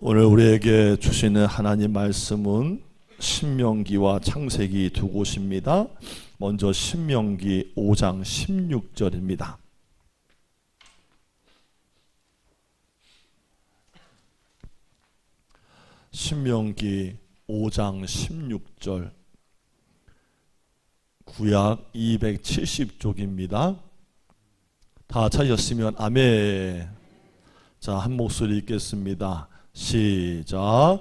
오늘 우리에게 주시는 하나님 말씀은 신명기와 창세기 두 곳입니다. 먼저 신명기 5장 16절입니다. 신명기 5장 16절, 구약 270쪽입니다. 다 찾으셨으면 아멘. 자, 한 목소리 읽겠습니다. 시작.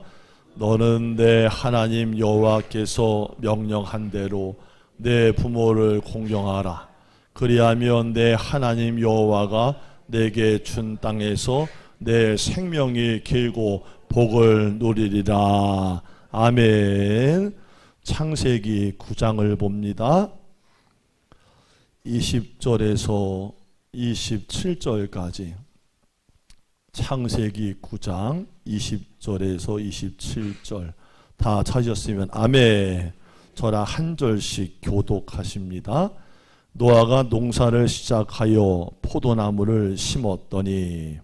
너는 내 하나님 여호와께서 명령한 대로 내 부모를 공경하라. 그리하면 내 하나님 여호와가 내게 준 땅에서 내 생명이 길고 복을 누리리라. 아멘. 창세기 9장을 봅니다. 20절에서 27절까지. 창세기 9장 20절에서 27절 다 찾으셨으면 아멘. 저랑 한 절씩 교독하십니다. 노아가 농사를 시작하여 포도나무를 심었더니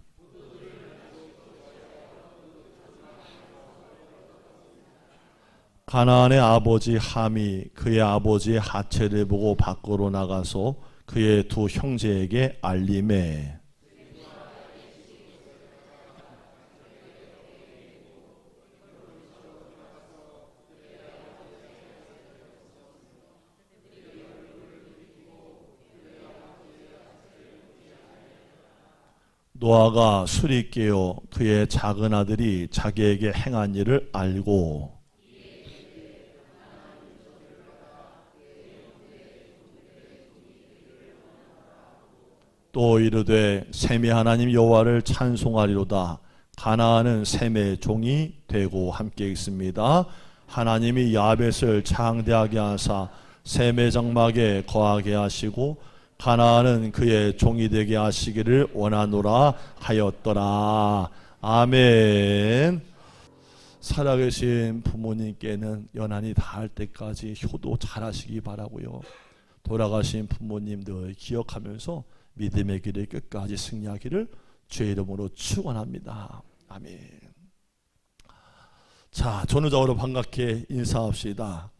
가나안의 아버지 함이 그의 아버지의 하체를 보고 밖으로 나가서 그의 두 형제에게 알림해 노아가 술이 깨어 그의 작은 아들이 자기에게 행한 일을 알고 또 이르되 셈이 하나님 여호와를 찬송하리로다. 가나안은 셈의 종이 되고 함께 있습니다. 하나님이 야벳을 장대하게 하사 셈의 장막에 거하게 하시고 가나안은 그의 종이 되게 하시기를 원하노라 하였더라. 아멘. 살아계신 부모님께는 연한이 닿을 때까지 효도 잘하시기 바라고요. 돌아가신 부모님들 기억하면서 믿음의 길을 끝까지 승리하기를 주의 이름으로 축원합니다. 아멘. 자, 전우자으로 반갑게 인사합시다.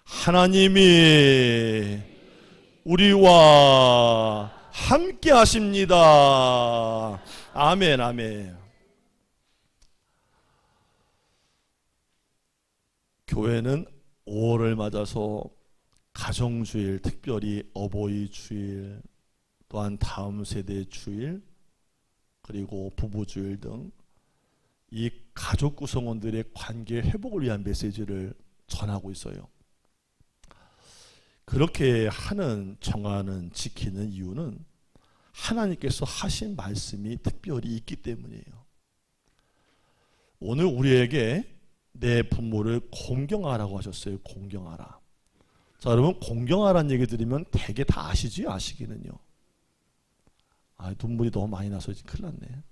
하나님이 우리와 함께 하십니다. 아멘, 아멘. 교회는 5월을 맞아서 가정주일, 특별히 어버이 주일, 또한 다음 세대 주일, 그리고 부부주일 등 이 가족 구성원들의 관계 회복을 위한 메시지를 전하고 있어요. 그렇게 하는, 정하는, 지키는 이유는 하나님께서 하신 말씀이 특별히 있기 때문이에요. 오늘 우리에게 내 부모를 공경하라고 하셨어요. 공경하라. 자, 여러분, 공경하라는 얘기 들으면 대개 다 아시죠? 아시기는요. 눈물이 너무 많이 나서 큰일 났네.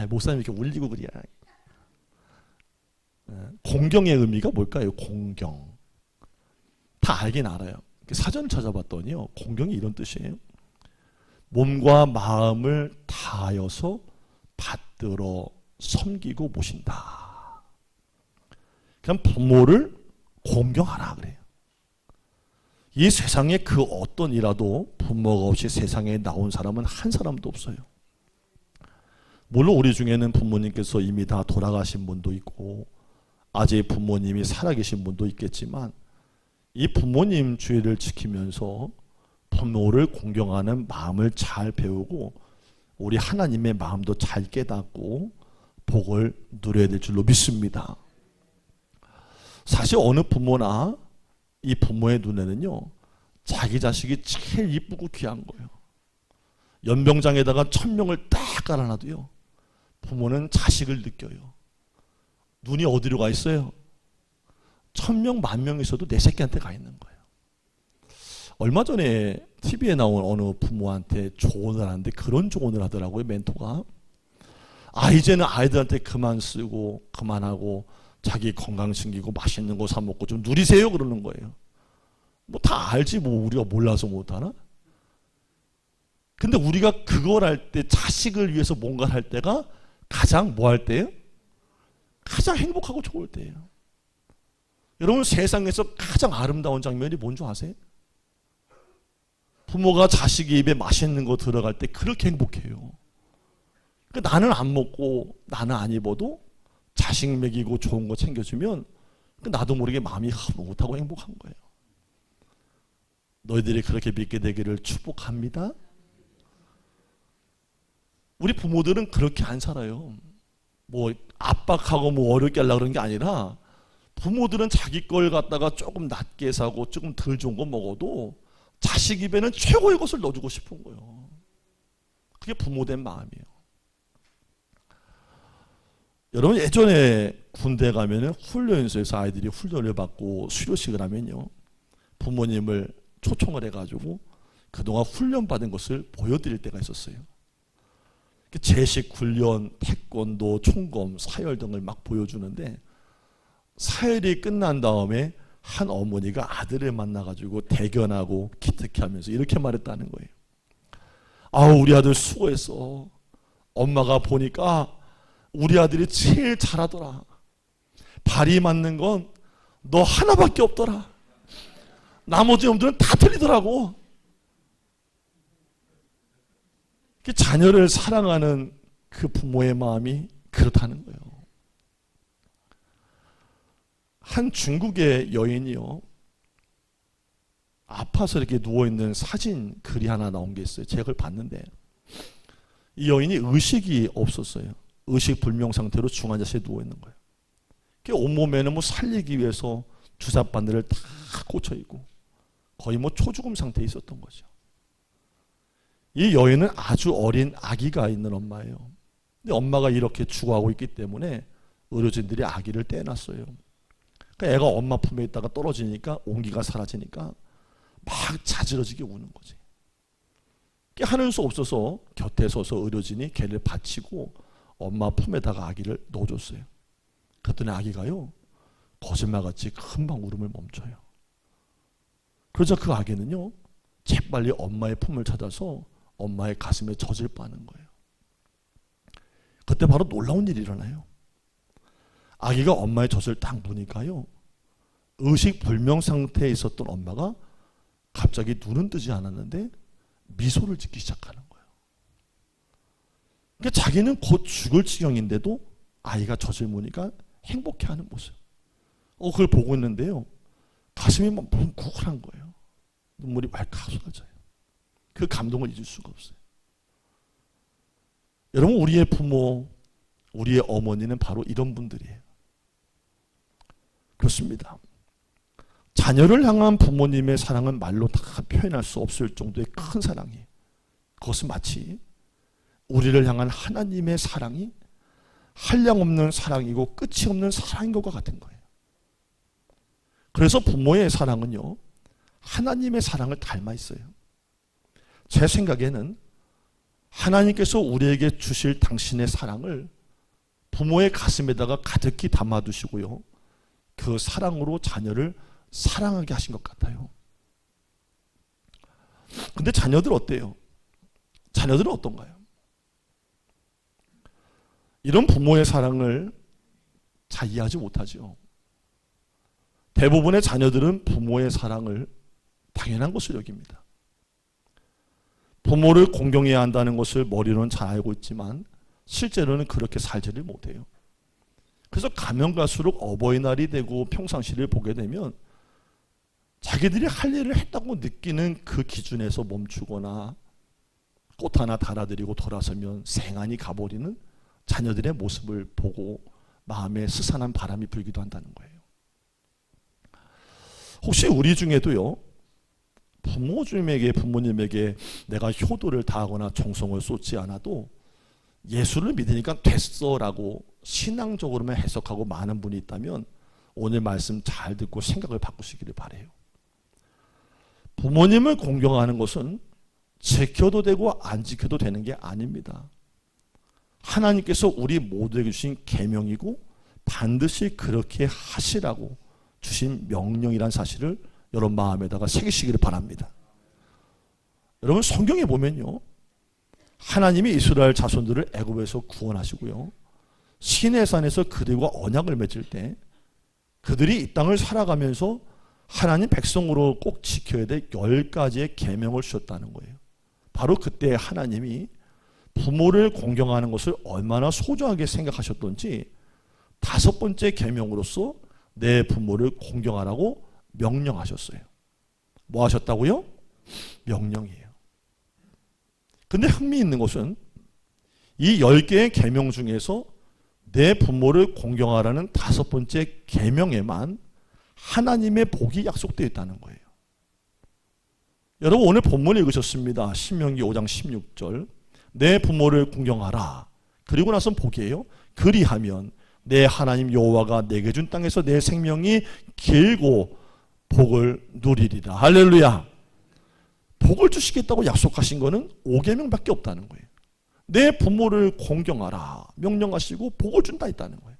목사님 이렇게 울리고 그래야. 공경의 의미가 뭘까요? 공경. 다 알긴 알아요. 사전을 찾아봤더니요, 공경이 이런 뜻이에요. 몸과 마음을 다하여서 받들어 섬기고 모신다. 그냥 부모를 공경하라 그래요. 이 세상에 그 어떤 이라도 부모가 없이 세상에 나온 사람은 한 사람도 없어요. 물론 우리 중에는 부모님께서 이미 다 돌아가신 분도 있고 아직 부모님이 살아계신 분도 있겠지만 이 부모님 주의를 지키면서 부모를 공경하는 마음을 잘 배우고 우리 하나님의 마음도 잘 깨닫고 복을 누려야 될 줄로 믿습니다. 사실 어느 부모나 이 부모의 눈에는요, 자기 자식이 제일 이쁘고 귀한 거예요. 연병장에다가 1000명을 딱 깔아놔도요, 부모는 자식을 느껴요. 눈이 어디로 가 있어요? 1000명, 10,000명 있어도 내 새끼한테 가 있는 거예요. 얼마 전에 TV에 나온 어느 부모한테 조언을 하는데 그런 조언을 하더라고요, 멘토가. 이제는 아이들한테 그만 쓰고 그만하고 자기 건강 챙기고 맛있는 거 사 먹고 좀 누리세요 그러는 거예요. 뭐 다 알지 뭐 우리가 몰라서 못하나? 근데 우리가 그걸 할 때 자식을 위해서 뭔가를 할 때가 가장 뭐 할 때예요? 가장 행복하고 좋을 때예요. 여러분, 세상에서 가장 아름다운 장면이 뭔지 아세요? 부모가 자식이 입에 맛있는 거 들어갈 때 그렇게 행복해요. 나는 안 먹고 나는 안 입어도 자식 먹이고 좋은 거 챙겨주면 나도 모르게 마음이 흐뭇하고 행복한 거예요. 너희들이 그렇게 믿게 되기를 축복합니다. 우리 부모들은 그렇게 안 살아요. 뭐 압박하고 뭐 어렵게 하려고 그런 게 아니라 부모들은 자기 걸 갖다가 조금 낮게 사고 조금 덜 좋은 거 먹어도 자식 입에는 최고의 것을 넣어주고 싶은 거예요. 그게 부모된 마음이에요. 여러분, 예전에 군대 가면은 훈련소에서 아이들이 훈련을 받고 수료식을 하면요, 부모님을 초청을 해가지고 그동안 훈련받은 것을 보여드릴 때가 있었어요. 제식 훈련, 태권도, 총검, 사열 등을 막 보여주는데, 사열이 끝난 다음에 한 어머니가 아들을 만나가지고 대견하고 기특해하면서 이렇게 말했다는 거예요. 아우, 우리 아들 수고했어. 엄마가 보니까 우리 아들이 제일 잘하더라. 발이 맞는 건 너 하나밖에 없더라. 나머지 놈들은 다 틀리더라고. 자녀를 사랑하는 그 부모의 마음이 그렇다는 거예요. 한 중국의 여인이요, 아파서 이렇게 누워있는 사진 글이 하나 나온 게 있어요. 제가 그걸 봤는데, 이 여인이 의식이 없었어요. 의식 불명 상태로 중환자실에 누워있는 거예요. 온몸에는 뭐 살리기 위해서 주사 바늘을 다 꽂혀있고 거의 뭐 초죽음 상태에 있었던 거죠. 이 여인은 아주 어린 아기가 있는 엄마예요. 근데 엄마가 이렇게 죽어가고 있기 때문에 의료진들이 아기를 떼어놨어요. 그러니까 애가 엄마 품에 있다가 떨어지니까 온기가 사라지니까 막 자지러지게 우는 거지. 하는 수 없어서 곁에 서서 의료진이 걔를 받치고 엄마 품에다가 아기를 넣어줬어요. 그랬더니 아기가요, 거짓말같이 금방 울음을 멈춰요. 그러자 그 아기는요, 재빨리 엄마의 품을 찾아서 엄마의 가슴에 젖을 빠는 거예요. 그때 바로 놀라운 일이 일어나요. 아기가 엄마의 젖을 딱 보니까요, 의식 불명 상태에 있었던 엄마가 갑자기 눈은 뜨지 않았는데 미소를 짓기 시작하는 거예요. 그러니까 자기는 곧 죽을 지경인데도 아이가 젖을 보니까 행복해하는 모습. 그걸 보고 있는데요, 가슴이 막 뭉클한 거예요. 눈물이 왈칵 쏟아져요. 그 감동을 잊을 수가 없어요. 여러분, 우리의 부모, 우리의 어머니는 바로 이런 분들이에요. 그렇습니다. 자녀를 향한 부모님의 사랑은 말로 다 표현할 수 없을 정도의 큰 사랑이에요. 그것은 마치 우리를 향한 하나님의 사랑이 한량없는 사랑이고 끝이 없는 사랑인 것과 같은 거예요. 그래서 부모의 사랑은요, 하나님의 사랑을 닮아 있어요. 제 생각에는 하나님께서 우리에게 주실 당신의 사랑을 부모의 가슴에다가 가득히 담아두시고요, 그 사랑으로 자녀를 사랑하게 하신 것 같아요. 근데 자녀들 어때요? 자녀들은 어떤가요? 이런 부모의 사랑을 잘 이해하지 못하죠. 대부분의 자녀들은 부모의 사랑을 당연한 것으로 여깁니다. 부모를 공경해야 한다는 것을 머리로는 잘 알고 있지만 실제로는 그렇게 살지를 못해요. 그래서 가면 갈수록 어버이날이 되고 평상시를 보게 되면 자기들이 할 일을 했다고 느끼는 그 기준에서 멈추거나 꽃 하나 달아드리고 돌아서면 생안이 가버리는 자녀들의 모습을 보고 마음에 스산한 바람이 불기도 한다는 거예요. 혹시 우리 중에도요, 부모님에게 내가 효도를 다하거나 정성을 쏟지 않아도 예수를 믿으니까 됐어라고 신앙적으로만 해석하고 많은 분이 있다면 오늘 말씀 잘 듣고 생각을 바꾸시기를 바라요. 부모님을 공경하는 것은 지켜도 되고 안 지켜도 되는 게 아닙니다. 하나님께서 우리 모두에게 주신 계명이고 반드시 그렇게 하시라고 주신 명령이란 사실을 여러분 마음에다가 새기시기를 바랍니다. 여러분, 성경에 보면요, 하나님이 이스라엘 자손들을 애굽에서 구원하시고요, 시내산에서 그들과 언약을 맺을 때 그들이 이 땅을 살아가면서 하나님 백성으로 꼭 지켜야 될 10가지의 계명을 주셨다는 거예요. 바로 그때 하나님이 부모를 공경하는 것을 얼마나 소중하게 생각하셨던지 5번째 계명으로서 내 부모를 공경하라고 명령하셨어요. 뭐 하셨다고요? 명령이에요. 근데 흥미있는 것은 이 10개의 계명 중에서 내 부모를 공경하라는 5번째 계명에만 하나님의 복이 약속되어 있다는 거예요. 여러분 오늘 본문 읽으셨습니다. 신명기 5장 16절. 내 부모를 공경하라. 그리고 나선 복이에요. 그리하면 내 하나님 여호와가 내게 준 땅에서 내 생명이 길고 복을 누리리라. 할렐루야. 복을 주시겠다고 약속하신 거는 5계명밖에 없다는 거예요. 내 부모를 공경하라 명령하시고 복을 준다 했다는 거예요.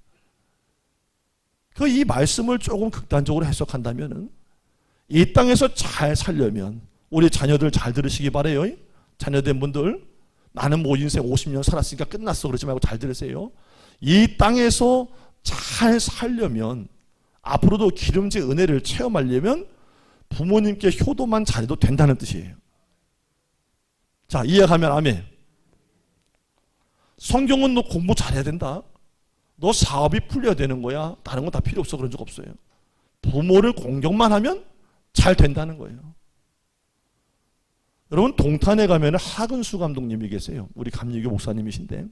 이 말씀을 조금 극단적으로 해석한다면 이 땅에서 잘 살려면 우리 자녀들 잘 들으시기 바래요. 자녀된 분들, 나는 뭐 인생 50년 살았으니까 끝났어 그러지 말고 잘 들으세요. 이 땅에서 잘 살려면, 앞으로도 기름진 은혜를 체험하려면 부모님께 효도만 잘해도 된다는 뜻이에요. 자, 이해가면 아멘. 성경은 너 공부 잘해야 된다, 너 사업이 풀려야 되는 거야, 다른 건 다 필요 없어, 그런 적 없어요. 부모를 공경만 하면 잘 된다는 거예요. 여러분 동탄에 가면 하근수 감독님이 계세요. 우리 감리교 목사님이신데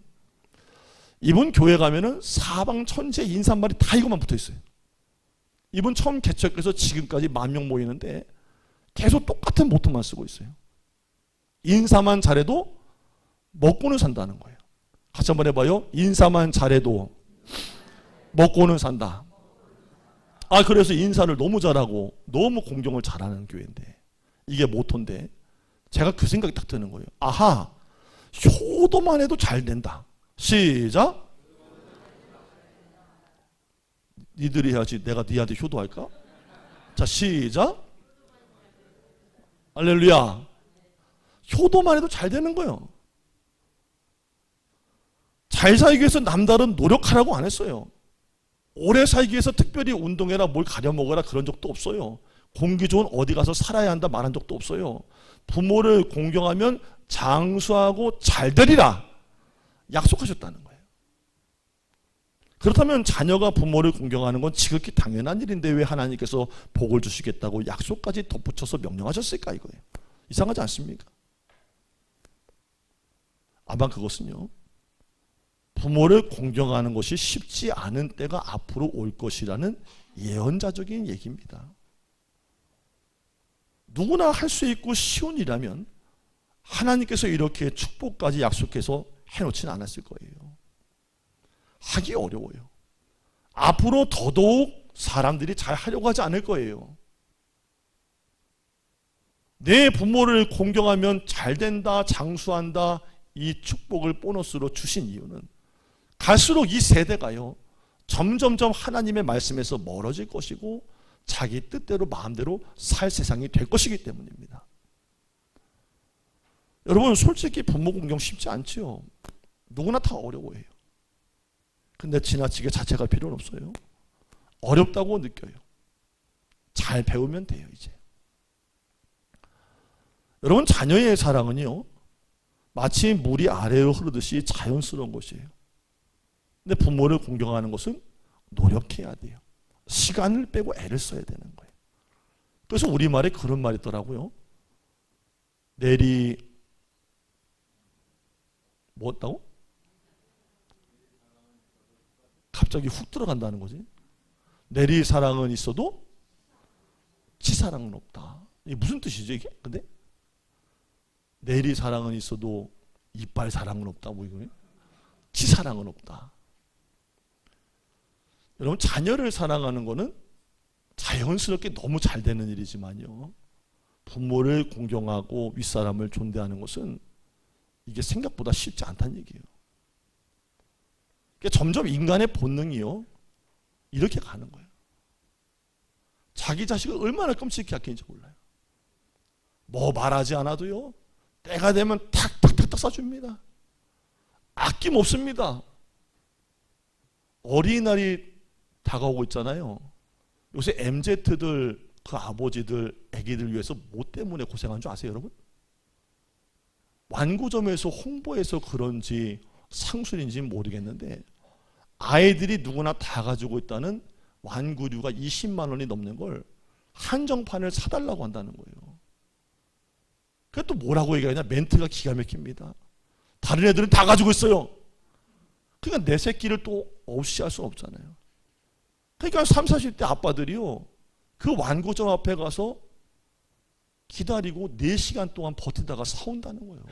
이분 교회 가면은 사방 천지에 인사말이 다 이것만 붙어 있어요. 이분 처음 개척해서 지금까지 10,000명 모이는데 계속 똑같은 모토만 쓰고 있어요. 인사만 잘해도 먹고는 산다는 거예요. 같이 한번 해봐요. 인사만 잘해도 먹고는 산다. 그래서 인사를 너무 잘하고 너무 공경을 잘하는 교회인데, 이게 모토인데 제가 그 생각이 딱 드는 거예요. 아하, 효도만 해도 잘 된다. 시작. 니들이 해야지 내가 니한테 효도할까? 자, 시작. 할렐루야. 효도만 해도 잘 되는 거예요. 잘 살기 위해서 남다른 노력하라고 안 했어요. 오래 살기 위해서 특별히 운동해라, 뭘 가려 먹어라, 그런 적도 없어요. 공기 좋은 어디 가서 살아야 한다 말한 적도 없어요. 부모를 공경하면 장수하고 잘 되리라 약속하셨다는 거예요. 그렇다면 자녀가 부모를 공경하는 건 지극히 당연한 일인데 왜 하나님께서 복을 주시겠다고 약속까지 덧붙여서 명령하셨을까 이거예요. 이상하지 않습니까? 아마 그것은요, 부모를 공경하는 것이 쉽지 않은 때가 앞으로 올 것이라는 예언자적인 얘기입니다. 누구나 할 수 있고 쉬운 일이라면 하나님께서 이렇게 축복까지 약속해서 해놓지는 않았을 거예요. 하기 어려워요. 앞으로 더더욱 사람들이 잘 하려고 하지 않을 거예요. 내 부모를 공경하면 잘 된다, 장수한다, 이 축복을 보너스로 주신 이유는 갈수록 이 세대가요, 점점점 하나님의 말씀에서 멀어질 것이고 자기 뜻대로 마음대로 살 세상이 될 것이기 때문입니다. 여러분 솔직히 부모 공경 쉽지 않지요. 누구나 다 어려워해요. 근데 지나치게 자책할 필요는 없어요. 어렵다고 느껴요. 잘 배우면 돼요. 이제 여러분 자녀의 사랑은요, 마치 물이 아래로 흐르듯이 자연스러운 것이에요. 근데 부모를 공경하는 것은 노력해야 돼요. 시간을 빼고 애를 써야 되는 거예요. 그래서 우리말에 그런 말이 있더라고요. 내리 뭐였다고? 갑자기 훅 들어간다는 거지. 내리 사랑은 있어도 치 사랑은 없다. 이게 무슨 뜻이죠 이게? 근데 내리 사랑은 있어도 이빨 사랑은 없다. 뭐 이거예요? 치 사랑은 없다. 여러분 자녀를 사랑하는 거는 자연스럽게 너무 잘 되는 일이지만요, 부모를 공경하고 윗사람을 존대하는 것은 이게 생각보다 쉽지 않다는 얘기예요. 그러니까 점점 인간의 본능이요, 이렇게 가는 거예요. 자기 자식을 얼마나 끔찍하게 아끼는지 몰라요. 뭐 말하지 않아도요, 때가 되면 탁탁탁탁 쏴줍니다. 아낌없습니다. 어린이날이 다가오고 있잖아요. 요새 MZ들 그 아버지들 아기들 위해서 뭐 때문에 고생한 줄 아세요 여러분? 완구점에서 홍보해서 그런지 상술인지 모르겠는데 아이들이 누구나 다 가지고 있다는 완구류가 20만 원이 넘는 걸 한정판을 사달라고 한다는 거예요. 그게 또 뭐라고 얘기하냐? 멘트가 기가 막힙니다. 다른 애들은 다 가지고 있어요. 그러니까 내 새끼를 또 없이 할 수 없잖아요. 그러니까 30, 40대 아빠들이요, 그 완구점 앞에 가서 기다리고 4시간 동안 버티다가 사온다는 거예요.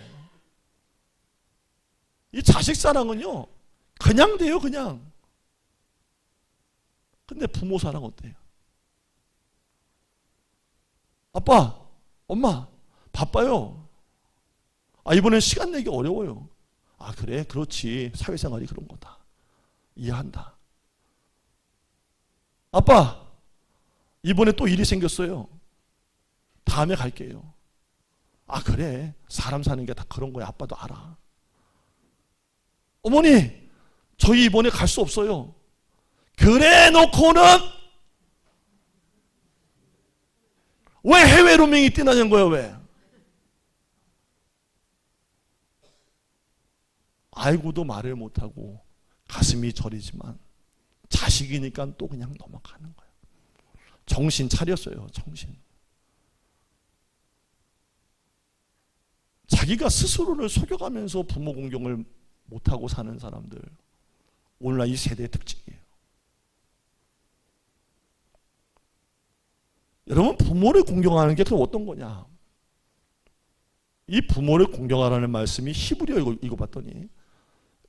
이 자식 사랑은요 그냥 돼요, 그냥. 근데 부모 사랑 어때요? 아빠, 엄마 바빠요. 이번엔 시간 내기 어려워요. 그래, 그렇지, 사회생활이 그런 거다, 이해한다. 아빠, 이번에 또 일이 생겼어요. 다음에 갈게요. 그래, 사람 사는 게 다 그런 거야. 아빠도 알아. 어머니, 저희 이번에 갈 수 없어요. 그래 놓고는 왜 해외 로밍이 뛰나는 거예요? 왜? 알고도 말을 못하고 가슴이 저리지만 자식이니까 또 그냥 넘어가는 거예요. 정신 차렸어요, 정신. 자기가 스스로를 속여가면서 부모 공경을 못하고 사는 사람들, 오늘날 이 세대의 특징이에요. 여러분, 부모를 공경하는 게 그럼 어떤 거냐? 이 부모를 공경하라는 말씀이 히브리어 읽어봤더니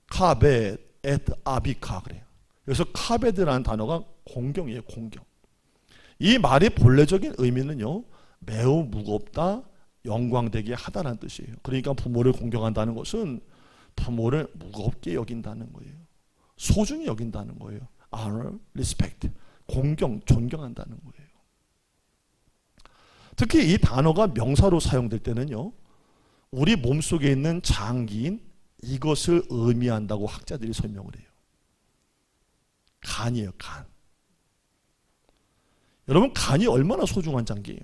카벳 엣 아비카 그래요. 그래서 카베드라는 단어가 공경이에요, 공경. 이 말의 본래적인 의미는요, 매우 무겁다, 영광되게 하다라는 뜻이에요. 그러니까 부모를 공경한다는 것은 부모를 무겁게 여긴다는 거예요. 소중히 여긴다는 거예요. honor, respect, 공경, 존경한다는 거예요. 특히 이 단어가 명사로 사용될 때는요, 우리 몸속에 있는 장기인 이것을 의미한다고 학자들이 설명을 해요. 간이에요, 간. 여러분, 간이 얼마나 소중한 장기예요?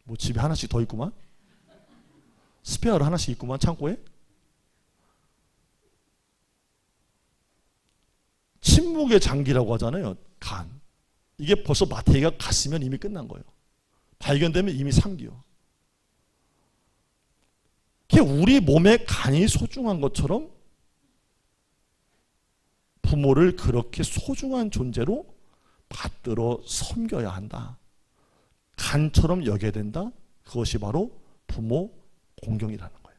뭐 집에 하나씩 더 있구만? 스페어로 하나씩 있구만, 창고에? 침묵의 장기라고 하잖아요, 간. 이게 벌써 마태이가 갔으면 이미 끝난 거예요. 발견되면 이미 상기요. 우리 몸에 간이 소중한 것처럼 부모를 그렇게 소중한 존재로 받들어 섬겨야 한다. 간처럼 여겨야 된다. 그것이 바로 부모 공경이라는 거예요.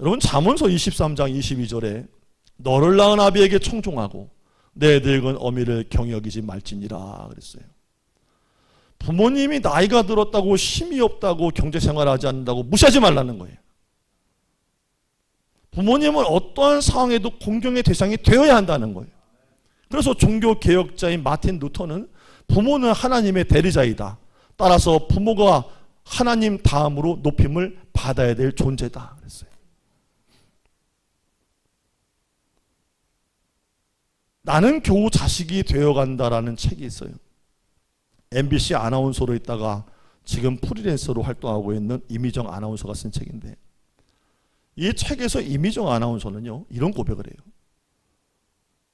여러분, 잠언서 23장 22절에 너를 낳은 아비에게 청종하고 내 늙은 어미를 경히 여기지 말지니라 그랬어요. 부모님이 나이가 들었다고 힘이 없다고 경제생활하지 않는다고 무시하지 말라는 거예요. 부모님은 어떠한 상황에도 공경의 대상이 되어야 한다는 거예요. 그래서 종교개혁자인 마틴 루터는 부모는 하나님의 대리자이다. 따라서 부모가 하나님 다음으로 높임을 받아야 될 존재다 그랬어요. 나는 겨우 자식이 되어간다라는 책이 있어요. MBC 아나운서로 있다가 지금 프리랜서로 활동하고 있는 이미정 아나운서가 쓴 책인데, 이 책에서 이미정 아나운서는요, 이런 고백을 해요.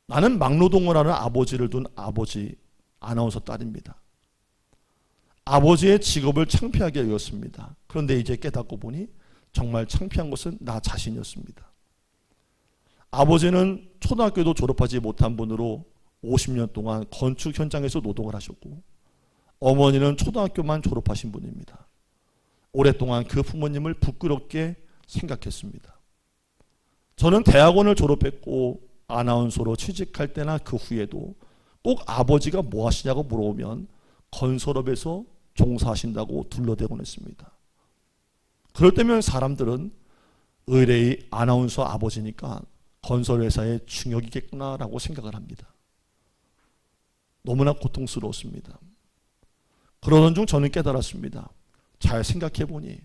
나는 막노동을 하는 아버지를 둔 아버지 아나운서 딸입니다. 아버지의 직업을 창피하게 여겼습니다. 그런데 이제 깨닫고 보니 정말 창피한 것은 나 자신이었습니다. 아버지는 초등학교도 졸업하지 못한 분으로 50년 동안 건축 현장에서 노동을 하셨고, 어머니는 초등학교만 졸업하신 분입니다. 오랫동안 그 부모님을 부끄럽게 생각했습니다. 저는 대학원을 졸업했고 아나운서로 취직할 때나 그 후에도 꼭 아버지가 뭐 하시냐고 물어보면 건설업에서 종사하신다고 둘러대곤 했습니다. 그럴 때면 사람들은 의뢰의 아나운서 아버지니까 건설회사의 중역이겠구나라고 생각을 합니다. 너무나 고통스러웠습니다. 그러던 중 저는 깨달았습니다. 잘 생각해 보니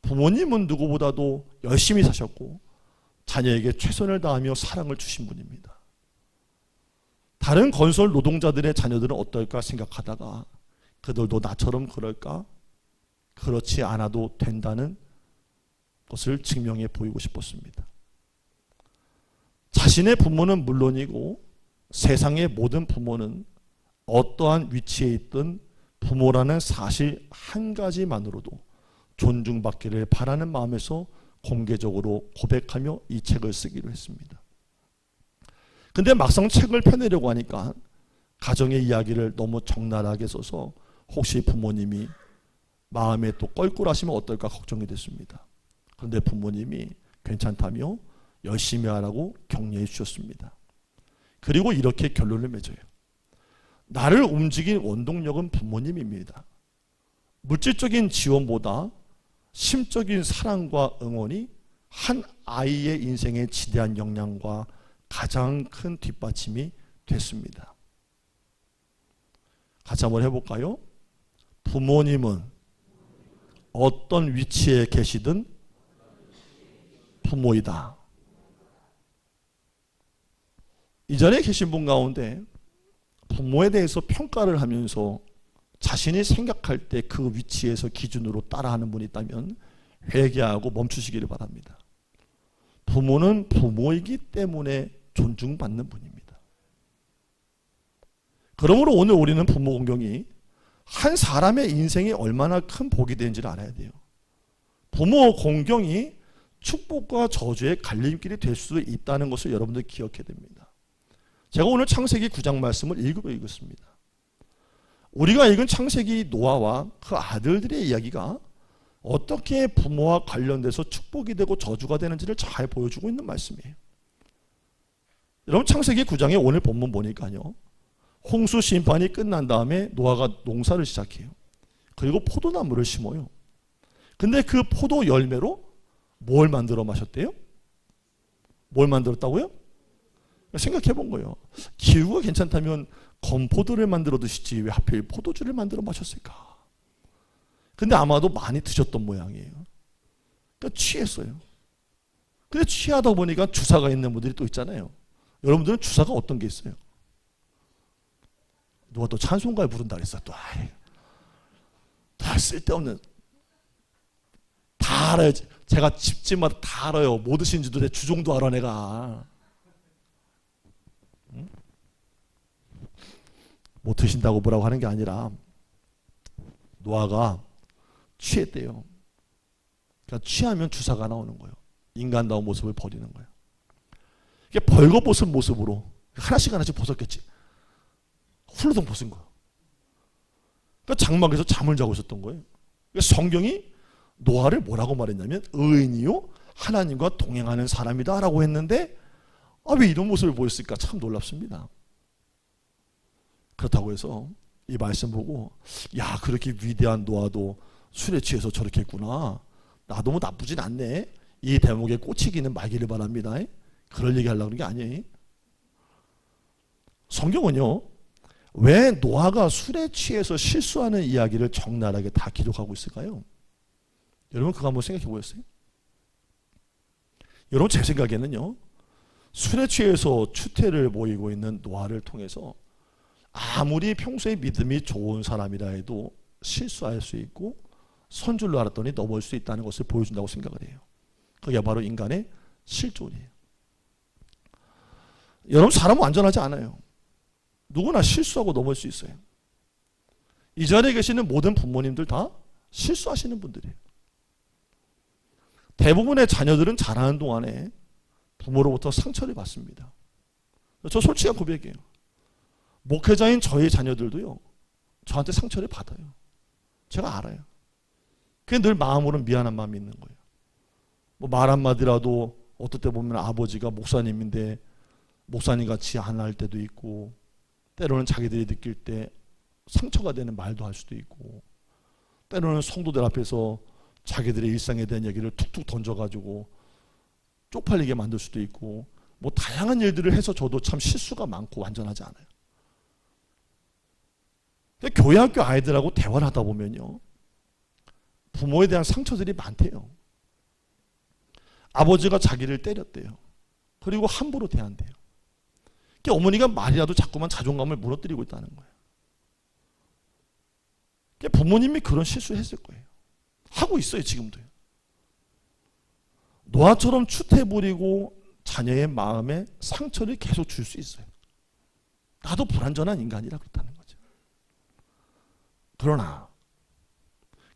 부모님은 누구보다도 열심히 사셨고 자녀에게 최선을 다하며 사랑을 주신 분입니다. 다른 건설 노동자들의 자녀들은 어떨까 생각하다가 그들도 나처럼 그럴까? 그렇지 않아도 된다는 것을 증명해 보이고 싶었습니다. 자신의 부모는 물론이고 세상의 모든 부모는 어떠한 위치에 있든 부모라는 사실 한 가지만으로도 존중받기를 바라는 마음에서 공개적으로 고백하며 이 책을 쓰기로 했습니다. 근데 막상 책을 펴내려고 하니까 가정의 이야기를 너무 적나라하게 써서 혹시 부모님이 마음에 또 껄끄러하시면 어떨까 걱정이 됐습니다. 그런데 부모님이 괜찮다며 열심히 하라고 격려해 주셨습니다. 그리고 이렇게 결론을 맺어요. 나를 움직인 원동력은 부모님입니다. 물질적인 지원보다 심적인 사랑과 응원이 한 아이의 인생에 지대한 영향과 가장 큰 뒷받침이 됐습니다. 같이 한번 해볼까요? 부모님은 어떤 위치에 계시든 부모이다. 이 자리에 계신 분 가운데 부모에 대해서 평가를 하면서 자신이 생각할 때 그 위치에서 기준으로 따라하는 분이 있다면 회개하고 멈추시기를 바랍니다. 부모는 부모이기 때문에 존중받는 분입니다. 그러므로 오늘 우리는 부모 공경이 한 사람의 인생에 얼마나 큰 복이 되는지를 알아야 돼요. 부모 공경이 축복과 저주의 갈림길이 될 수 있다는 것을 여러분들 기억해야 됩니다. 제가 오늘 창세기 9장 말씀을 읽으로 읽었습니다. 우리가 읽은 창세기 노아와 그 아들들의 이야기가 어떻게 부모와 관련돼서 축복이 되고 저주가 되는지를 잘 보여주고 있는 말씀이에요. 여러분 창세기 9장에 오늘 본문 보니까요. 홍수 심판이 끝난 다음에 노아가 농사를 시작해요. 그리고 포도나무를 심어요. 근데 그 포도 열매로 뭘 만들어 마셨대요? 뭘 만들었다고요? 생각해 본 거예요. 기후가 괜찮다면 건포도를 만들어 드시지 왜 하필 포도주를 만들어 마셨을까? 근데 아마도 많이 드셨던 모양이에요. 그러니까 취했어요. 근데 취하다 보니까 주사가 있는 분들이 또 있잖아요. 여러분들은 주사가 어떤 게 있어요? 누가 또 찬송가에 부른다 그랬어. 또 다 쓸데없는 다 알아요. 제가 집집마다 다 알아요. 뭐 드시는지도 내 주종도 알아 내가. 응? 뭐 드신다고 뭐라고 하는 게 아니라 노아가 취했대요. 그러니까 취하면 주사가 나오는 거예요. 인간다운 모습을 버리는 거예요. 이게 벌거벗은 모습으로 하나씩 벗었겠지. 훌러덩 벗은 거예요. 그러니까 장막에서 잠을 자고 있었던 거예요. 그러니까 성경이 노아를 뭐라고 말했냐면 의인이요 하나님과 동행하는 사람이다 라고 했는데 왜 이런 모습을 보였을까 참 놀랍습니다. 그렇다고 해서 이 말씀 보고 야 그렇게 위대한 노아도 술에 취해서 저렇게 했구나. 나도 뭐 나쁘진 않네. 이 대목에 꽂히기는 말기를 바랍니다. 그럴 얘기 하려고 하는 게 아니에요. 성경은요. 왜 노아가 술에 취해서 실수하는 이야기를 적나라하게 다 기록하고 있을까요? 여러분 그거 한번 생각해 보셨어요? 여러분 제 생각에는요. 술에 취해서 추태를 보이고 있는 노아를 통해서 아무리 평소에 믿음이 좋은 사람이라 해도 실수할 수 있고 선줄로 알았더니 넘어올 수 있다는 것을 보여준다고 생각을 해요. 그게 바로 인간의 실존이에요. 여러분 사람은 완전하지 않아요. 누구나 실수하고 넘어올 수 있어요. 이 자리에 계시는 모든 부모님들 다 실수하시는 분들이에요. 대부분의 자녀들은 자라는 동안에 부모로부터 상처를 받습니다. 저 솔직한 고백이에요. 목회자인 저희 자녀들도요. 저한테 상처를 받아요. 제가 알아요. 그게 늘 마음으로는 미안한 마음이 있는 거예요. 뭐 말 한마디라도 어떨 때 보면 아버지가 목사님인데 목사님 같이 안 할 때도 있고 때로는 자기들이 느낄 때 상처가 되는 말도 할 수도 있고 때로는 성도들 앞에서 자기들의 일상에 대한 얘기를 툭툭 던져가지고 쪽팔리게 만들 수도 있고 뭐 다양한 일들을 해서 저도 참 실수가 많고 완전하지 않아요. 교회 학교 아이들하고 대화를 하다 보면요. 부모에 대한 상처들이 많대요. 아버지가 자기를 때렸대요. 그리고 함부로 대한대요. 그러니까 어머니가 말이라도 자꾸만 자존감을 무너뜨리고 있다는 거예요. 그러니까 부모님이 그런 실수했을 거예요. 하고 있어요, 지금도요. 노아처럼 추태부리고 자녀의 마음에 상처를 계속 줄 수 있어요. 나도 불완전한 인간이라 그렇다는 거죠. 그러나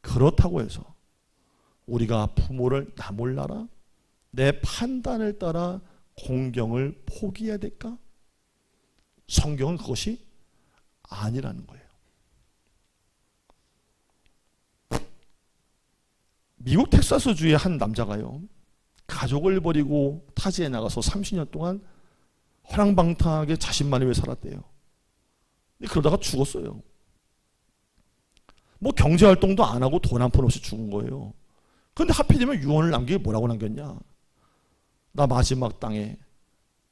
그렇다고 해서 우리가 부모를 나 몰라라 내 판단을 따라 공경을 포기해야 될까? 성경은 그것이 아니라는 거예요. 미국 텍사스주의 한 남자가요, 가족을 버리고 타지에 나가서 30년 동안 허랑방탕하게 자신만을 위해 살았대요. 근데 그러다가 죽었어요. 뭐 경제활동도 안 하고 돈 한 푼 없이 죽은 거예요. 그런데 하필이면 유언을 남기게 뭐라고 남겼냐? 나 마지막 땅에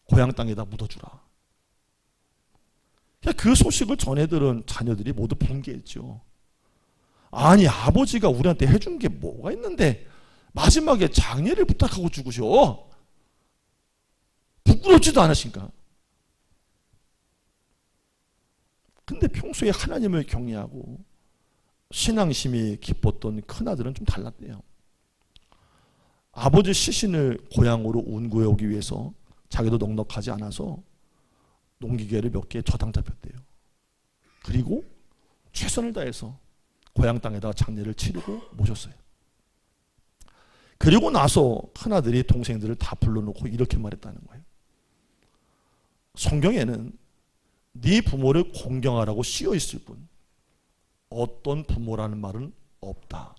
고향 땅에다 묻어주라. 그 소식을 전해 들은 자녀들이 모두 분개했죠. 아니 아버지가 우리한테 해준 게 뭐가 있는데 마지막에 장례를 부탁하고 죽으셔. 부끄럽지도 않으신가? 근데 평소에 하나님을 경외하고 신앙심이 깊었던 큰아들은 좀 달랐대요. 아버지 시신을 고향으로 운구해 오기 위해서 자기도 넉넉하지 않아서 농기계를 몇 개 저당 잡혔대요. 그리고 최선을 다해서 고향 땅에다 장례를 치르고 모셨어요. 그리고 나서 큰아들이 동생들을 다 불러놓고 이렇게 말했다는 거예요. 성경에는 네 부모를 공경하라고 씌어 있을 뿐 어떤 부모라는 말은 없다.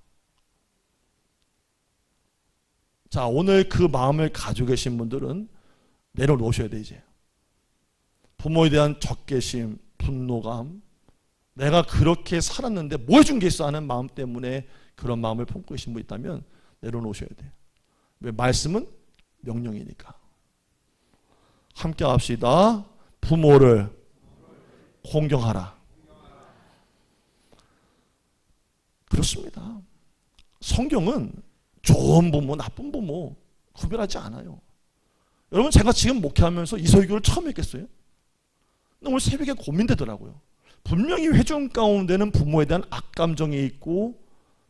자, 오늘 그 마음을 가지고 계신 분들은 내려놓으셔야 돼. 이제 부모에 대한 적개심, 분노감, 내가 그렇게 살았는데 뭐 해준 게 있어 하는 마음 때문에 그런 마음을 품고 계신 분 있다면 내려놓으셔야 돼. 왜? 말씀은 명령이니까. 함께 합시다. 부모를 공경하라. 그렇습니다. 성경은 좋은 부모, 나쁜 부모 구별하지 않아요. 여러분, 제가 지금 목회하면서 이 설교를 처음 했겠어요? 오늘 새벽에 고민되더라고요. 분명히 회중 가운데는 부모에 대한 악감정이 있고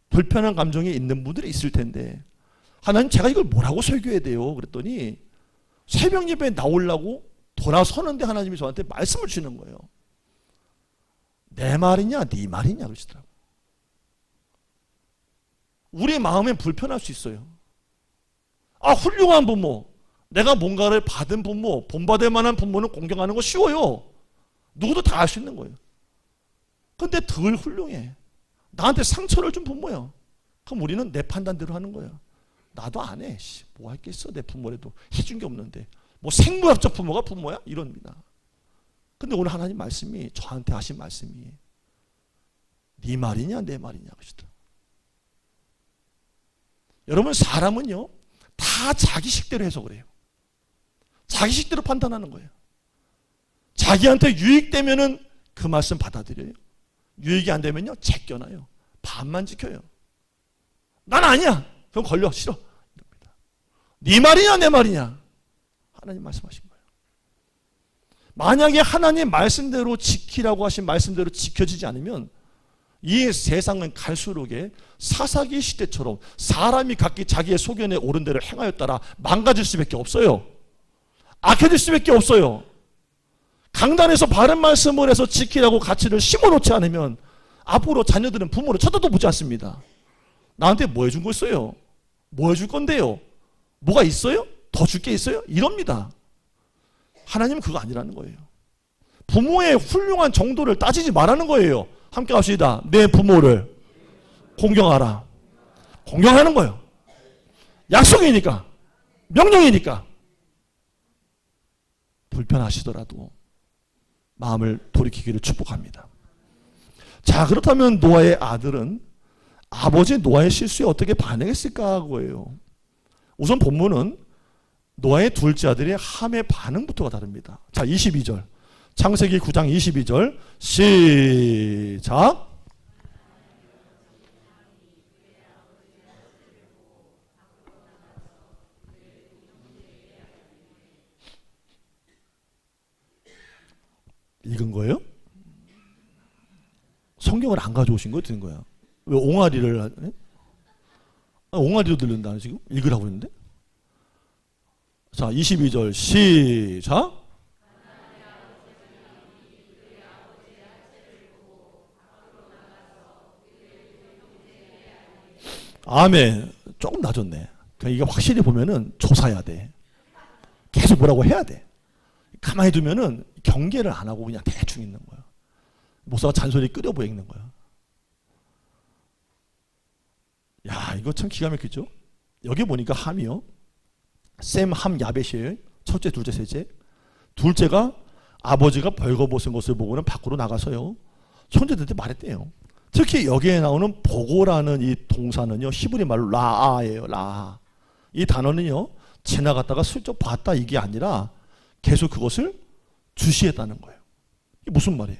불편한 감정이 있는 분들이 있을 텐데 하나님, 제가 이걸 뭐라고 설교해야 돼요? 그랬더니 새벽 예배에 나오려고 돌아서는데 하나님이 저한테 말씀을 주시는 거예요. 내 말이냐 네 말이냐 그러시더라고요. 우리 마음에 불편할 수 있어요. 아, 훌륭한 부모, 내가 뭔가를 받은 부모, 본받을 만한 부모는 공경하는 거 쉬워요. 누구도 다 할 수 있는 거예요. 근데 덜 훌륭해, 나한테 상처를 준 부모야. 그럼 우리는 내 판단대로 하는 거야. 나도 안 해. 뭐 할겠어, 내 부모라도 해준 게 없는데. 뭐 생물학적 부모가 부모야? 이럽니다. 근데 오늘 하나님 말씀이, 저한테 하신 말씀이 네 말이냐 내 말이냐 그러시더라고요. 여러분, 사람은요 다 자기 식대로 해석을 해요. 자기 식대로 판단하는 거예요. 자기한테 유익되면은 그 말씀 받아들여요. 유익이 안 되면요 제껴놔요. 반만 지켜요. 난 아니야. 그럼 걸려. 싫어. 이럽니다. 네 말이냐 내 말이냐? 하나님 말씀하신 거예요. 만약에 하나님 말씀대로 지키라고 하신 말씀대로 지켜지지 않으면 이 세상은 갈수록에 사사기 시대처럼 사람이 각기 자기의 소견에 옳은 대로 행하였다라 망가질 수밖에 없어요. 악해질 수밖에 없어요. 강단에서 바른 말씀을 해서 지키라고 가치를 심어놓지 않으면 앞으로 자녀들은 부모를 쳐다도 보지 않습니다. 나한테 뭐 해준 거 있어요? 뭐 해줄 건데요? 뭐가 있어요? 더 줄 게 있어요? 이럽니다. 하나님은 그거 아니라는 거예요. 부모의 훌륭한 정도를 따지지 말라는 거예요. 함께 합시다. 내 부모를 공경하라. 공경하는 거예요. 약속이니까, 명령이니까. 불편하시더라도 마음을 돌이키기를 축복합니다. 자, 그렇다면 노아의 아들은 아버지 노아의 실수에 어떻게 반응했을까 하고요. 우선 본문은 노아의 둘째 아들의 함의 반응부터가 다릅니다. 자, 22절. 창세기 9장 22절 시작. 읽은 거예요? 성경을 안 가져오신 거 듣는 거야. 왜 옹알이를 하네? 옹알이로 들린다 지금? 읽으라고 했는데? 자, 22절 시작. 아멘. 조금 낮았네. 그러니까 이게 확실히 보면은 조사해야 돼. 계속 뭐라고 해야 돼. 가만히 두면은 경계를 안 하고 그냥 대충 읽는 거야. 목사가 잔소리 끓여보 읽는 거야. 야, 이거 참 기가 막히죠? 여기 보니까 함이요. 셈, 함, 야벳이에요. 첫째, 둘째, 셋째. 둘째가 아버지가 벌거벗은 것을 보고는 밖으로 나가서요. 형제들한테 말했대요. 특히 여기에 나오는 보고라는 이 동사는요. 히브리 말로 라아예요. 라아. 이 단어는요. 지나갔다가 슬쩍 봤다 이게 아니라 계속 그것을 주시했다는 거예요. 이게 무슨 말이에요?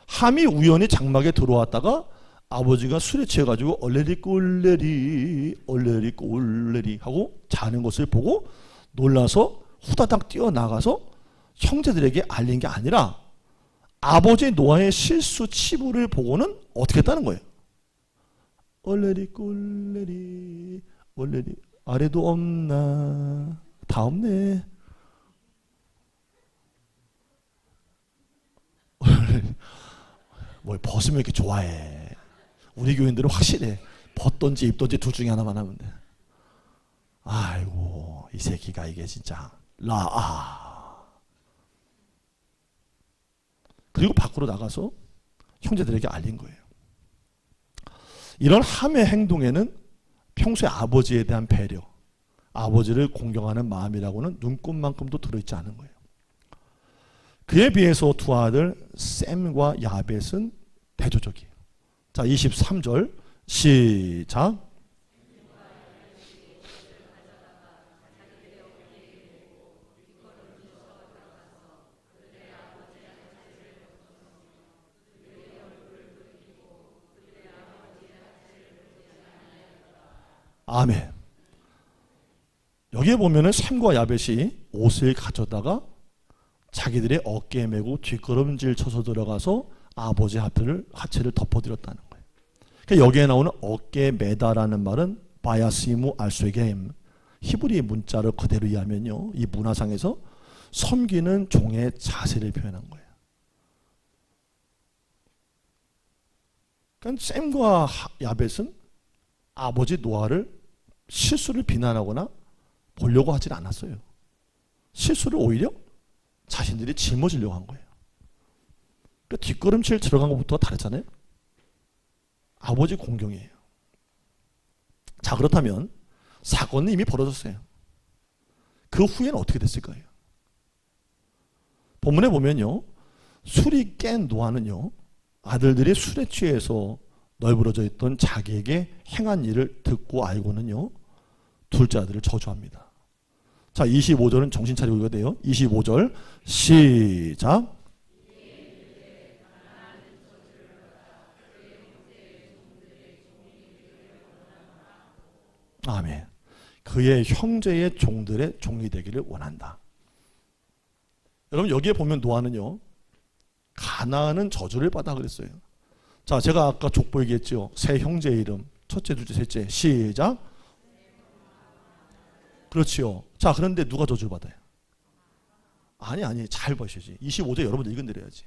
함이 우연히 장막에 들어왔다가 아버지가 술에 취해가지고 얼레리 꼴레리 얼레리 꼴레리 하고 자는 것을 보고 놀라서 후다닥 뛰어나가서 형제들에게 알린 게 아니라 아버지 노아의 실수 치부를 보고는 어떻게 했다는 거예요? 얼레리 꼴레리 얼레리 아래도 없나 다 없네. 뭘 벗으면 이렇게 좋아해. 우리 교인들은 확실해. 벗던지 입던지 둘 중에 하나만 하면 돼. 아이고 이 새끼가 이게 진짜 라아. 그리고 밖으로 나가서 형제들에게 알린 거예요. 이런 함의 행동에는 평소에 아버지에 대한 배려, 아버지를 공경하는 마음이라고는 눈꼽만큼도 들어있지 않은 거예요. 그에 비해서 두 아들 셈과 야벳은 대조적이에요. 자, 23절 시작. 아멘. 여기에 보면은 셈과 야벳이 옷을 가져다가 자기들의 어깨에 메고 뒷걸음질 쳐서 들어가서 아버지 하체를 덮어드렸다는 거예요. 그러니까 여기에 나오는 어깨에 매다라는 말은 바야시무 알쇠겜, 히브리 문자를 그대로 이해하면요, 이 문화상에서 섬기는 종의 자세를 표현한 거예요. 그러니까 셈과 야벳은 아버지 노아를 실수를 비난하거나 보려고 하질 않았어요. 실수를 오히려 자신들이 짊어지려고 한 거예요. 그러니까 뒷걸음질 들어간 것부터 다르잖아요. 아버지 공경이에요. 자, 그렇다면 사건은 이미 벌어졌어요. 그 후에는 어떻게 됐을까요? 본문에 보면요, 술이 깬 노아는요, 아들들이 술에 취해서 널브러져 있던 자기에게 행한 일을 듣고 알고는요, 둘째 아들을 저주합니다. 자, 25절은 정신 차리고 읽어야 돼요. 25절 시작. 아멘. 그의 형제의 종들의 종이 되기를 원한다. 여러분, 여기에 보면 노아는요, 가나안은 저주를 받아 그랬어요. 자, 제가 아까 족보 얘기했죠. 세 형제의 이름, 첫째, 둘째, 셋째. 시작. 그렇지요. 자, 그런데 누가 저주를 받아요? 아니, 잘 보셔야지. 25절 여러분들 읽은 대로 해야지.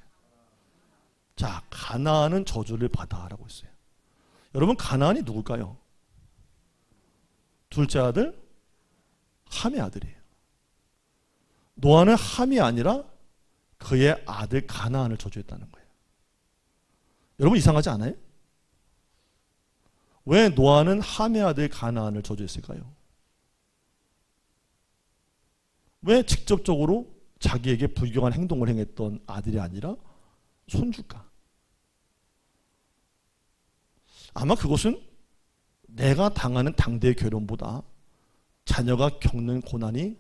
자, 가나안은 저주를 받아라고 했어요. 여러분, 가나안이 누굴까요? 둘째 아들 함의 아들이에요. 노아는 함이 아니라 그의 아들 가나안을 저주했다는 거예요. 여러분, 이상하지 않아요? 왜 노아는 함의 아들 가나안을 저주했을까요? 왜 직접적으로 자기에게 불경한 행동을 행했던 아들이 아니라 손주가? 아마 그것은 내가 당하는 당대의 괴로움보다 자녀가 겪는 고난이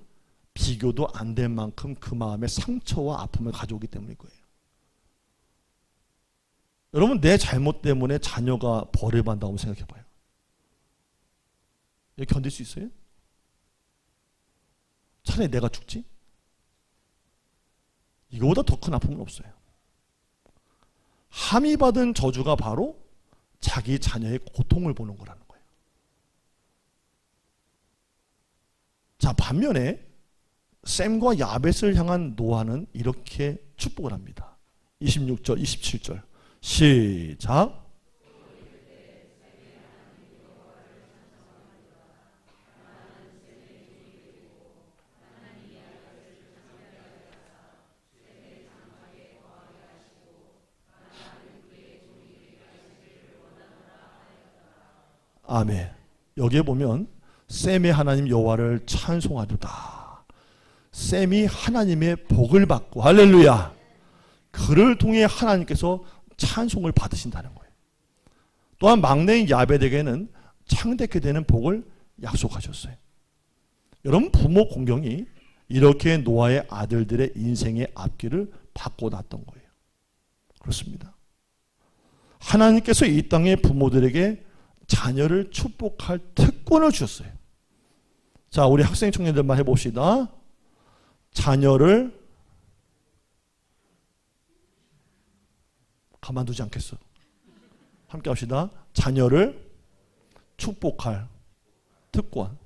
비교도 안 될 만큼 그 마음의 상처와 아픔을 가져오기 때문일 거예요. 여러분, 내 잘못 때문에 자녀가 벌을 받는다고 생각해 봐요. 이거 견딜 수 있어요? 차라리 내가 죽지? 이거보다 더 큰 아픔은 없어요. 함이 받은 저주가 바로 자기 자녀의 고통을 보는 거라는 거예요. 자, 반면에 셈과 야벳을 향한 노아는 이렇게 축복을 합니다. 26절, 27절 시작. 아멘. 여기에 보면 셈의 하나님 여호와를 찬송하도다. 셈이 하나님의 복을 받고 할렐루야. 그를 통해 하나님께서 찬송을 받으신다는 거예요. 또한 막내인 야벳에게는 창대케 되는 복을 약속하셨어요. 여러분, 부모 공경이 이렇게 노아의 아들들의 인생의 앞길을 바꿔놨던 거예요. 그렇습니다. 하나님께서 이 땅의 부모들에게 자녀를 축복할 특권을 주셨어요. 자, 우리 학생 청년들만 해봅시다. 자녀를 가만두지 않겠어. 함께 합시다. 자녀를 축복할 특권.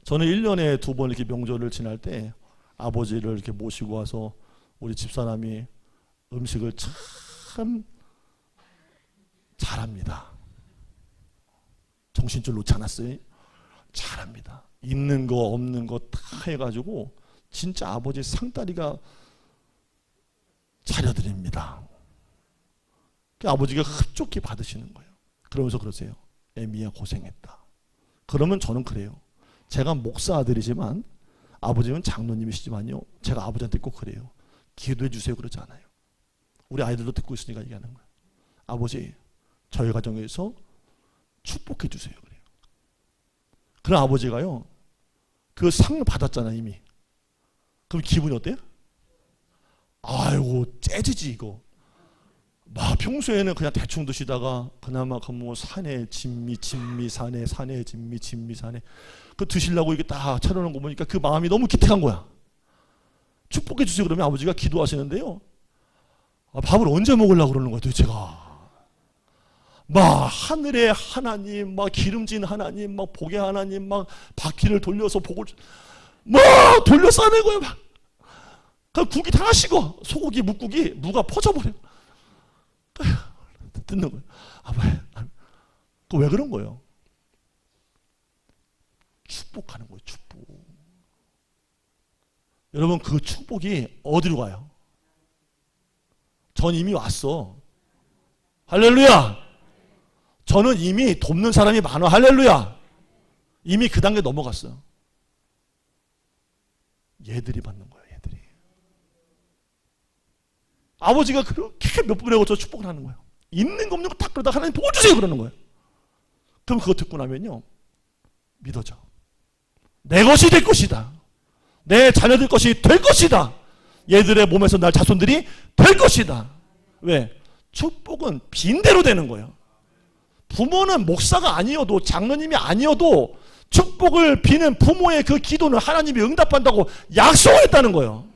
저는 1년에 2번 이렇게 명절을 지날 때 아버지를 이렇게 모시고 와서 우리 집사람이 음식을 참 잘합니다. 정신줄 놓지 않았어요? 잘합니다. 있는 거 없는 거 다 해가지고 진짜 아버지 상다리가 차려드립니다. 아버지가 흡족히 받으시는 거예요. 그러면서 그러세요. 애미야 고생했다. 그러면 저는 그래요. 제가 목사 아들이지만 아버지는 장로님이시지만요, 제가 아버지한테 꼭 그래요. 기도해 주세요 그러지 않아요. 우리 아이들도 듣고 있으니까 얘기하는 거예요. 아버지, 저희 가정에서 축복해 주세요 그래요. 그런 아버지가요, 그 상을 받았잖아 이미. 그럼 기분이 어때요? 아이고 째지지 이거. 막 평소에는 그냥 대충 드시다가 그나마 그 뭐 산에 진미 산에 진미 산에 그 드시려고 이게 딱 차려놓은 거 보니까 그 마음이 너무 기특한 거야. 축복해 주세요 그러면 아버지가 기도하시는데요, 밥을 언제 먹으려고 그러는 거야 도대체가. 막 하늘의 하나님, 막 기름진 하나님, 막 복의 하나님, 막 바퀴를 돌려서 복을 막 돌려 싸매고요. 막 그 국이 다 식어. 소고기 묵국이 무가 퍼져버려. 듣는 거예요. 그 왜 그런 거예요? 축복하는 거예요. 축복. 여러분, 그 축복이 어디로 가요? 전 이미 왔어. 할렐루야. 저는 이미 돕는 사람이 많아. 할렐루야. 이미 그 단계 넘어갔어요. 얘들이 받는 거예요. 얘들이. 아버지가 그렇게 몇 번에 걸쳐 축복을 하는 거예요. 있는 거 없는 거 딱 그러다 하나님 도와주세요 그러는 거예요. 그럼 그거 듣고 나면요, 믿어져. 내 것이 될 것이다. 내 자녀들 것이 될 것이다. 얘들의 몸에서 날 자손들이 될 것이다. 왜? 축복은 빈대로 되는 거예요. 부모는 목사가 아니어도, 장로님이 아니어도 축복을 비는 부모의 그 기도는 하나님이 응답한다고 약속을 했다는 거예요.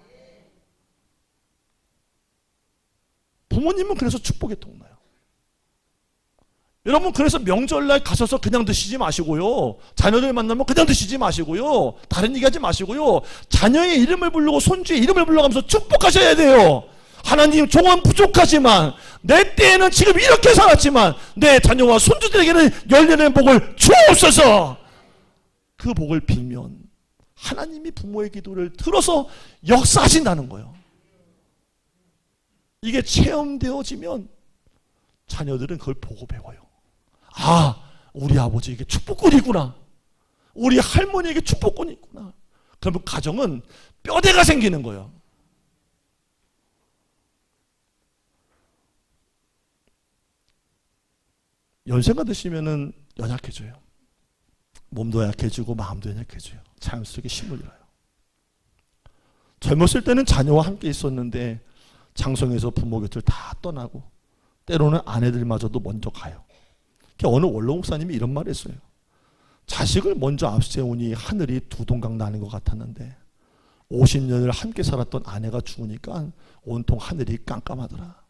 부모님은 그래서 축복의 통로예요. 여러분, 그래서 명절날 가셔서 그냥 드시지 마시고요, 자녀들 만나면 그냥 드시지 마시고요, 다른 얘기하지 마시고요, 자녀의 이름을 부르고 손주의 이름을 불러가면서 축복하셔야 돼요. 하나님, 종은 부족하지만 내 때에는 지금 이렇게 살았지만 내 자녀와 손주들에게는 열려는 복을 주옵소서. 그 복을 빌면 하나님이 부모의 기도를 들어서 역사하신다는 거예요. 이게 체험되어지면 자녀들은 그걸 보고 배워요. 아, 우리 아버지에게 축복권이 있구나. 우리 할머니에게 축복권이 있구나. 그러면 가정은 뼈대가 생기는 거예요. 연세가 드시면은 연약해져요. 몸도 약해지고 마음도 연약해져요. 자연스럽게 힘을 잃어요. 젊었을 때는 자녀와 함께 있었는데 장성에서 부모 곁을 다 떠나고 때로는 아내들마저도 먼저 가요. 어느 원로 목사님이 이런 말을 했어요. 자식을 먼저 앞세우니 하늘이 두 동강 나는 것 같았는데 50년을 함께 살았던 아내가 죽으니까 온통 하늘이 깜깜하더라.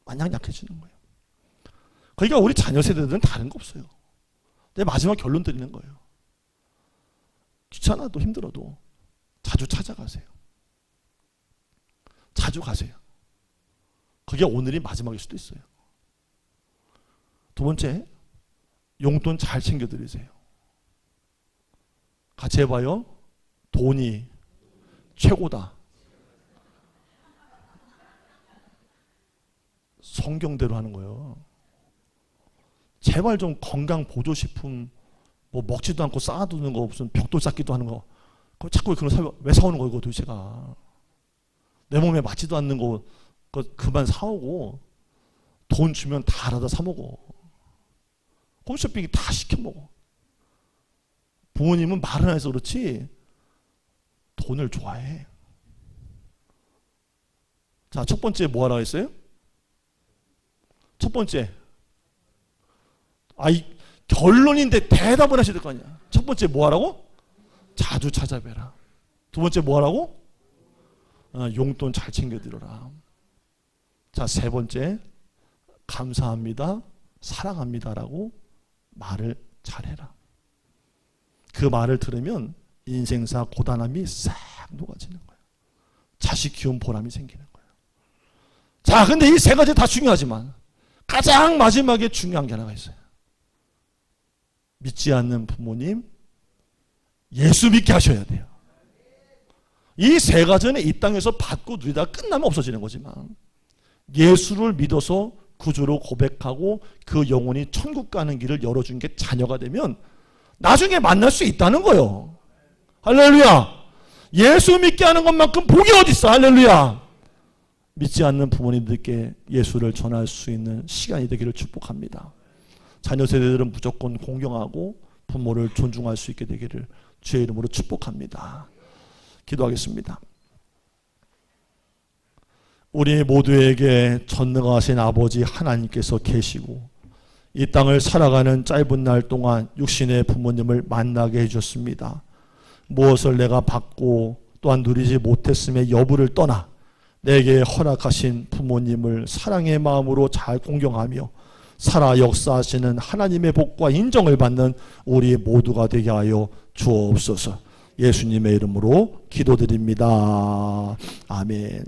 마냥 약해지는 거예요. 그러니까 우리 자녀 세대들은 다른 거 없어요. 내 마지막 결론 드리는 거예요. 귀찮아도 힘들어도 자주 찾아가세요. 자주 가세요. 그게 오늘이 마지막일 수도 있어요. 두 번째, 용돈 잘 챙겨드리세요. 같이 해봐요. 돈이 최고다. 성경대로 하는 거예요. 제발 좀 건강 보조식품 뭐 먹지도 않고 쌓아두는 거 무슨 벽돌 쌓기도 하는 거 자꾸 그런 왜 사오는 거예요? 그거 도대체가 내 몸에 맞지도 않는 거 그만 사오고 돈 주면 다 알아다 사 먹어. 홈쇼핑이 다 시켜 먹어. 부모님은 말은 안 해서 그렇지 돈을 좋아해. 자, 첫 번째 뭐 하라고 했어요? 첫 번째 결론인데 대답을 하셔야 될 거 아니야. 첫 번째 뭐 하라고? 자주 찾아뵈라. 두 번째 뭐 하라고? 용돈 잘 챙겨드려라. 자, 세 번째 감사합니다, 사랑합니다라고 말을 잘해라. 그 말을 들으면 인생사 고단함이 싹 녹아지는 거예요. 자식 키운 보람이 생기는 거예요. 자, 근데 이 세 가지 다 중요하지만 가장 마지막에 중요한 게 하나가 있어요. 믿지 않는 부모님 예수 믿게 하셔야 돼요. 이 세 가지는 이 땅에서 받고 누리다가 끝나면 없어지는 거지만 예수를 믿어서 구주로 고백하고 그 영혼이 천국 가는 길을 열어준 게 자녀가 되면 나중에 만날 수 있다는 거예요. 할렐루야. 예수 믿게 하는 것만큼 복이 어디 있어. 할렐루야. 믿지 않는 부모님들께 예수를 전할 수 있는 시간이 되기를 축복합니다. 자녀 세대들은 무조건 공경하고 부모를 존중할 수 있게 되기를 주의 이름으로 축복합니다. 기도하겠습니다. 우리 모두에게 전능하신 아버지 하나님께서 계시고 이 땅을 살아가는 짧은 날 동안 육신의 부모님을 만나게 해주셨습니다. 무엇을 내가 받고 또한 누리지 못했음의 여부를 떠나 내게 허락하신 부모님을 사랑의 마음으로 잘 공경하며 살아 역사하시는 하나님의 복과 인정을 받는 우리 모두가 되게 하여 주옵소서. 예수님의 이름으로 기도드립니다. 아멘.